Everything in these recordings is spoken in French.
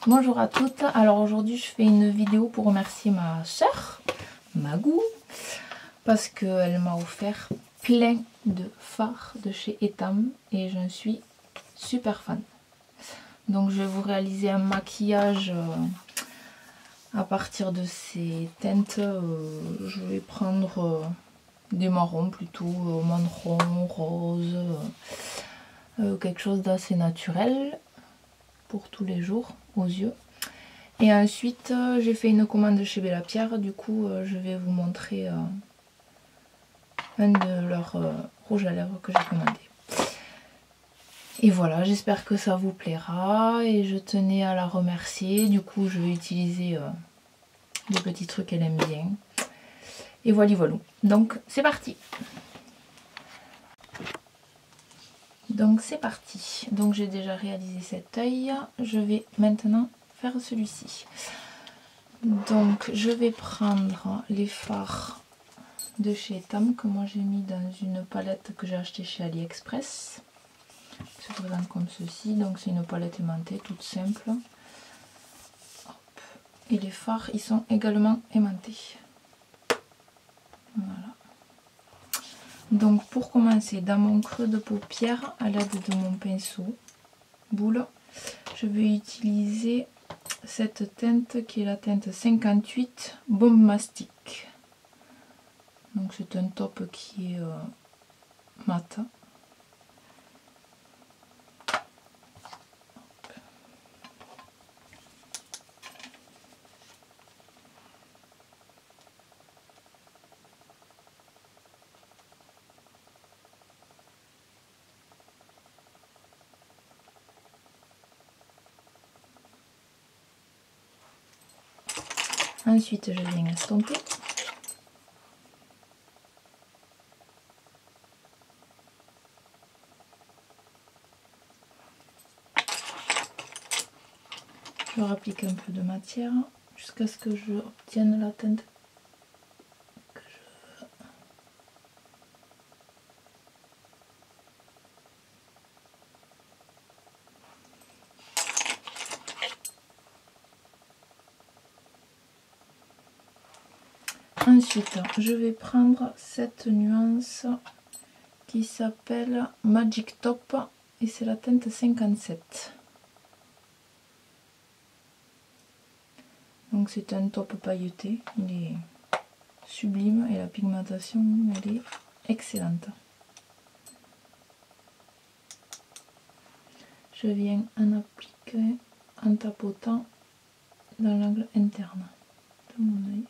Bonjour à toutes, alors aujourd'hui je fais une vidéo pour remercier ma soeur, Magou, parce qu'elle m'a offert plein de fards de chez Etam et j'en suis super fan. Donc je vais vous réaliser un maquillage à partir de ces teintes. Je vais prendre des marrons plutôt, marron, rose, quelque chose d'assez naturel pour tous les jours aux yeux. Et ensuite j'ai fait une commande chez Bella Pierre, du coup je vais vous montrer un de leurs rouges à lèvres que j'ai commandé. Et voilà, j'espère que ça vous plaira et je tenais à la remercier. Du coup je vais utiliser des petits trucs qu'elle aime bien. Et voilà, voilà. Donc c'est parti. Donc c'est parti. Donc j'ai déjà réalisé cet œil. Je vais maintenant faire celui-ci. Donc je vais prendre les fards de chez Etam que moi j'ai mis dans une palette que j'ai achetée chez AliExpress. Ça se présente comme ceci. Donc c'est une palette aimantée toute simple. Hop. Et les fards ils sont également aimantés. Voilà. Donc pour commencer, dans mon creux de paupière, à l'aide de mon pinceau boule, je vais utiliser cette teinte qui est la teinte 58 Bombe Mastic. Donc c'est un taupe qui est mat. Ensuite je viens estomper. Je rapplique un peu de matière jusqu'à ce que je obtienne la teinte que je veux. Ensuite, je vais prendre cette nuance qui s'appelle Magic Top et c'est la teinte 57. Donc c'est un taupe pailleté, il est sublime et la pigmentation elle est excellente. Je viens en appliquer en tapotant dans l'angle interne de mon œil.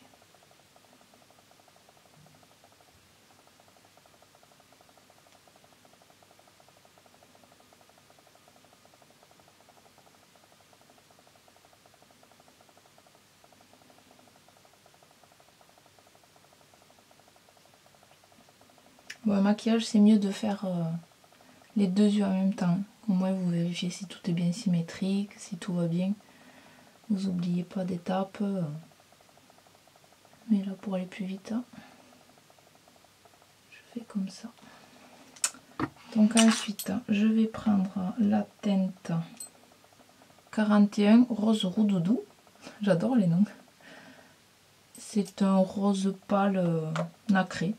Bon, un maquillage c'est mieux de faire les deux yeux en même temps. Au moins vous vérifiez si tout est bien symétrique, si tout va bien. Vous n'oubliez pas d'étapes. Mais là pour aller plus vite, je fais comme ça. Donc ensuite je vais prendre la teinte 41 Rose Roudoudou. J'adore les noms. C'est un rose pâle nacré.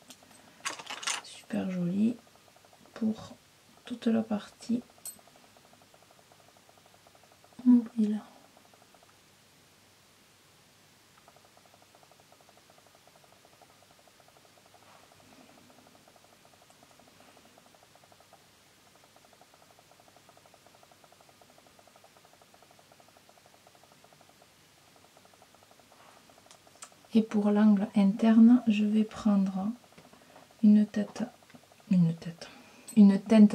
Super joli pour toute la partie mobile. Et pour l'angle interne, je vais prendre une teinte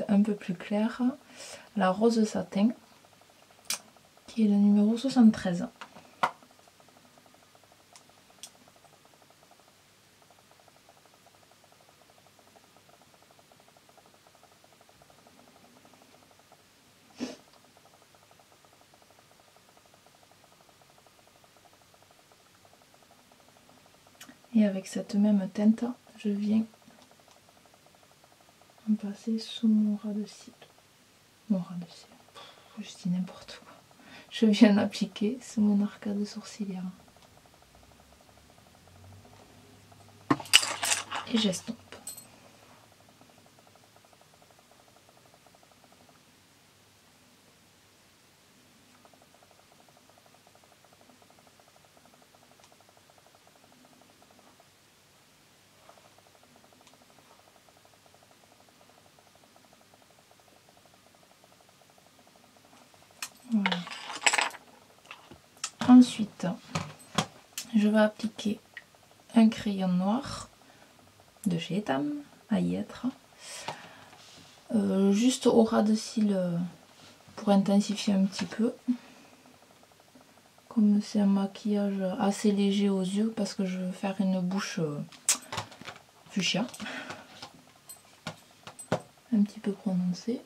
un peu plus claire, la rose satin, qui est le numéro 73. Et avec cette même teinte, je viens en passer sous mon ras de cils. Mon ras de cils, je dis n'importe quoi. je viens d'appliquer sous mon arcade sourcilière. Et j'estompe. Voilà. Ensuite, je vais appliquer un crayon noir de chez Etam, à y être, juste au ras de cils pour intensifier un petit peu. Comme c'est un maquillage assez léger aux yeux parce que je veux faire une bouche fuchsia, un petit peu prononcée.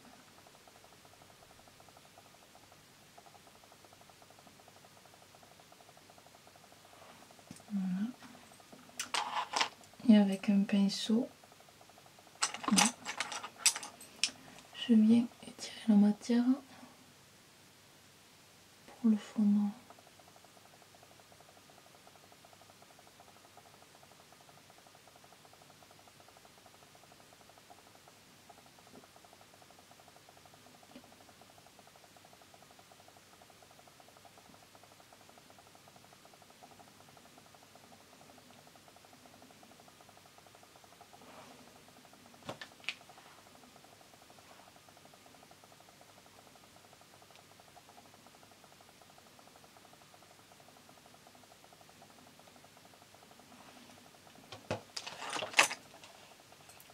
Voilà. Et avec un pinceau, voilà, je viens étirer la matière pour le fondre.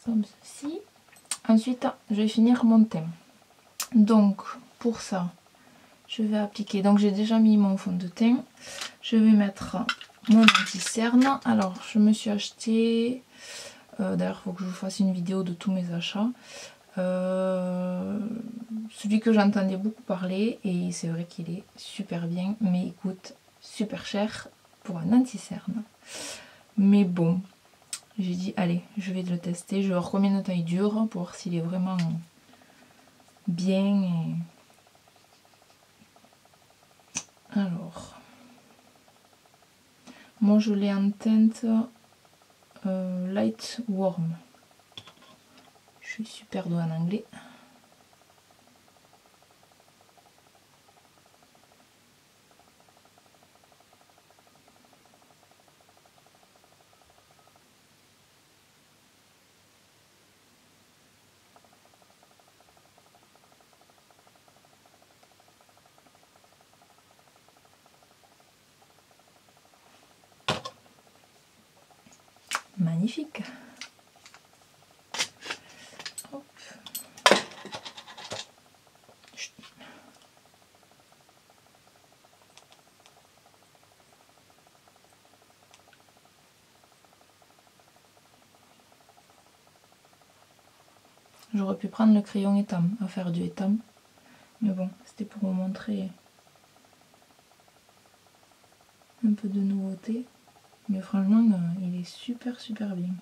Comme ceci. Ensuite, je vais finir mon teint. Donc, pour ça, je vais appliquer. Donc, j'ai déjà mis mon fond de teint. Je vais mettre mon anti-cerne. Alors, je me suis acheté. D'ailleurs, il faut que je vous fasse une vidéo de tous mes achats. Celui que j'entendais beaucoup parler, et c'est vrai qu'il est super bien, mais il coûte super cher pour un anti-cerne. Mais bon. J'ai dit, allez, je vais le tester. Je vais voir combien de temps il dure pour voir s'il est vraiment bien. Alors, moi je l'ai en teinte Light Warm. Je suis super douée en anglais. Magnifique. Hop. J'aurais pu prendre le crayon Etam, à faire du Etam. Mais bon, c'était pour vous montrer un peu de nouveauté. Mais franchement, il est super bien.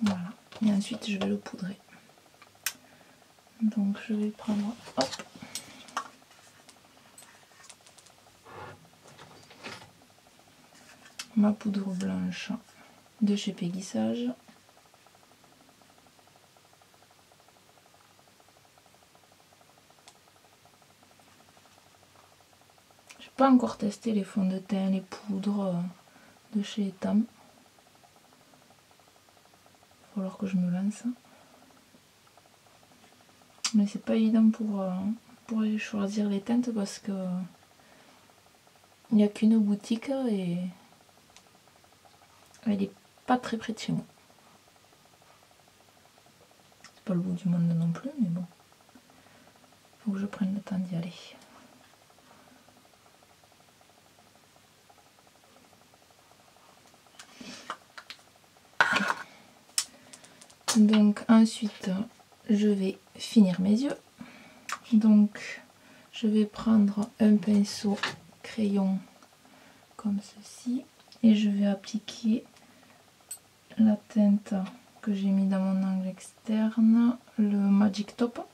Voilà. Et ensuite, je vais le poudrer. Donc, je vais prendre... Hop, ma poudre blanche de chez Peggy Sage. J'ai pas encore testé les fonds de teint, les poudres de chez Etam. Il va falloir que je me lance. Mais c'est pas évident pour aller choisir les teintes parce que il n'y a qu'une boutique et elle est pas très près de chez moi. C'est pas le bout du monde non plus, mais bon. Faut que je prenne le temps d'y aller. Donc ensuite je vais finir mes yeux. Donc je vais prendre un pinceau crayon comme ceci et je vais appliquer la teinte que j'ai mis dans mon angle externe, le Magic Top.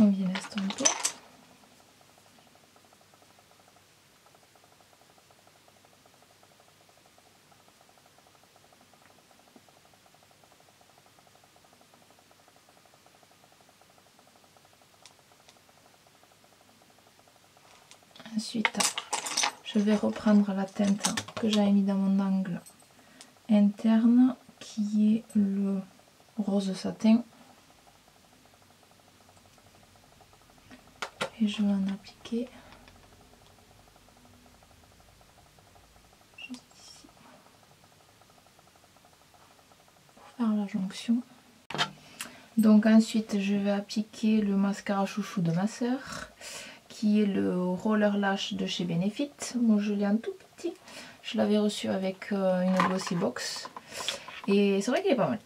On vient estomper. Ensuite, je vais reprendre la teinte que j'avais mis dans mon angle interne, qui est le rose satin. Et je vais en appliquer juste ici pour faire la jonction. Donc ensuite, je vais appliquer le mascara chouchou de ma soeur, qui est le Roller Lash de chez Benefit. Moi je l'ai en tout petit. Je l'avais reçu avec une Glossy Box. Et c'est vrai qu'il est pas mal.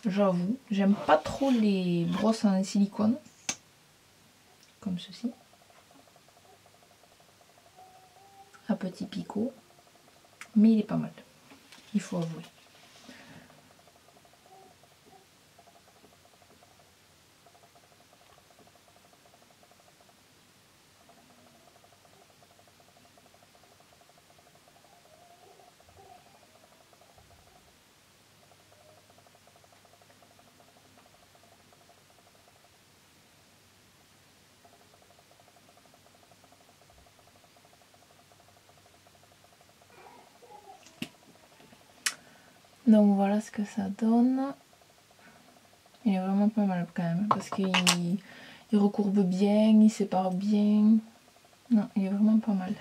J'avoue, j'aime pas trop les brosses en silicone. Comme ceci. À petit picot. Mais il est pas mal. Il faut avouer. Donc voilà ce que ça donne. Il est vraiment pas mal quand même, parce qu'il recourbe bien, il sépare bien. Non, il est vraiment pas mal.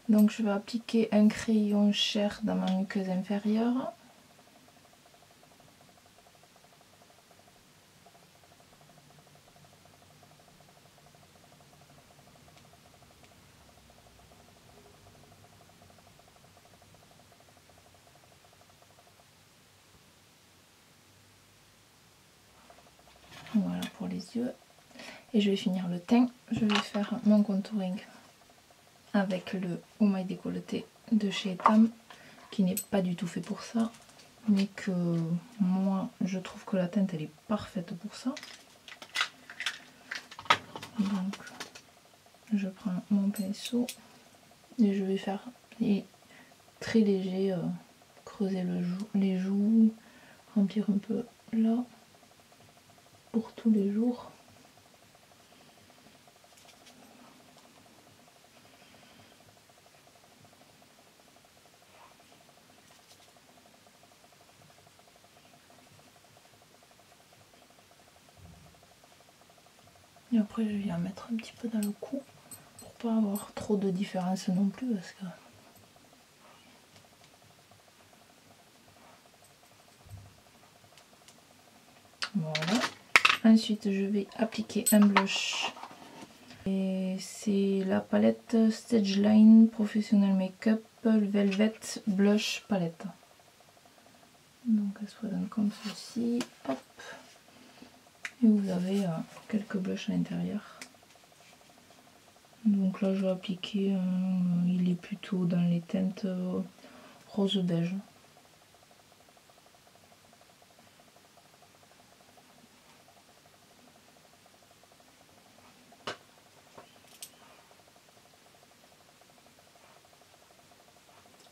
Donc je vais appliquer un crayon chair dans ma muqueuse inférieure. Voilà pour les yeux. Et je vais finir le teint. Je vais faire mon contouring avec le Oh My Décolleté de chez Etam, qui n'est pas du tout fait pour ça, mais que moi je trouve que la teinte elle est parfaite pour ça. Donc je prends mon pinceau et je vais faire très léger, creuser les joues, remplir un peu là pour tous les jours. Et après je viens mettre un petit peu dans le cou pour pas avoir trop de différence non plus, parce que voilà. Ensuite je vais appliquer un blush. Et c'est la palette Stageline Professional Makeup Velvet Blush Palette. Donc elle se présente comme ceci. Hop. Et vous avez quelques blushs à l'intérieur. Donc là je vais appliquer, il est plutôt dans les teintes rose beige.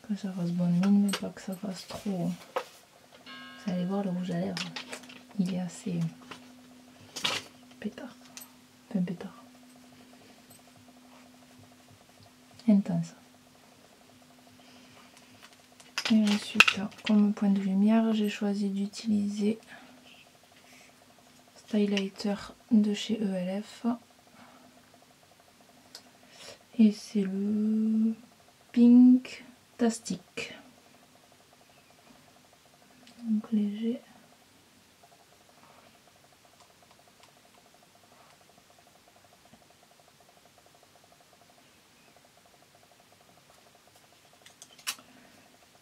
Que ça fasse bonne mine, mais pas que ça fasse trop. Vous allez voir le rouge à lèvres, il est assez pétard. Enfin pétard. Intense. Et ensuite, comme point de lumière, j'ai choisi d'utiliser Stylighter de chez ELF. Et c'est le Pink Tastic. Donc léger.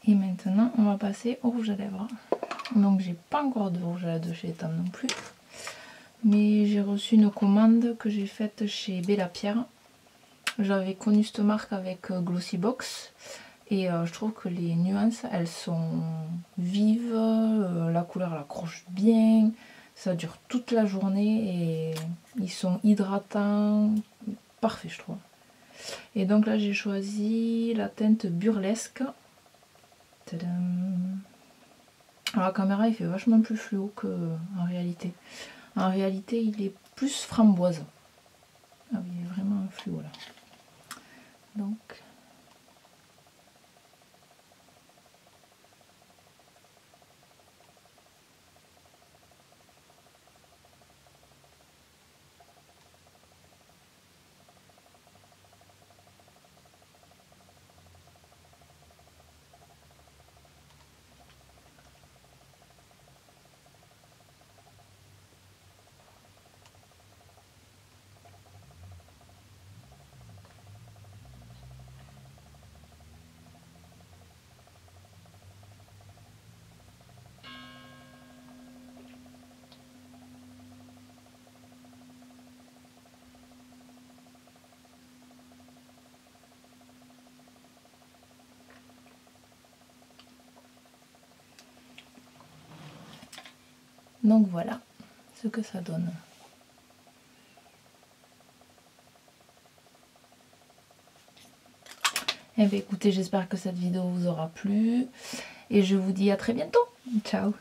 Et maintenant, on va passer au rouge à lèvres. Donc, j'ai pas encore de rouge à lèvres de chez Etam non plus. Mais j'ai reçu une commande que j'ai faite chez Bella Pierre. J'avais connu cette marque avec Glossybox. Et je trouve que les nuances, elles sont vives. La couleur, elle accroche bien. Ça dure toute la journée. Et ils sont hydratants. Parfait, je trouve. Et donc là, j'ai choisi la teinte Burlesque. Alors la caméra il fait vachement plus fluo qu'en réalité. En réalité il est plus framboise. Ah oui, il est vraiment fluo là. Donc voilà ce que ça donne. Eh bien écoutez, j'espère que cette vidéo vous aura plu et je vous dis à très bientôt. Ciao.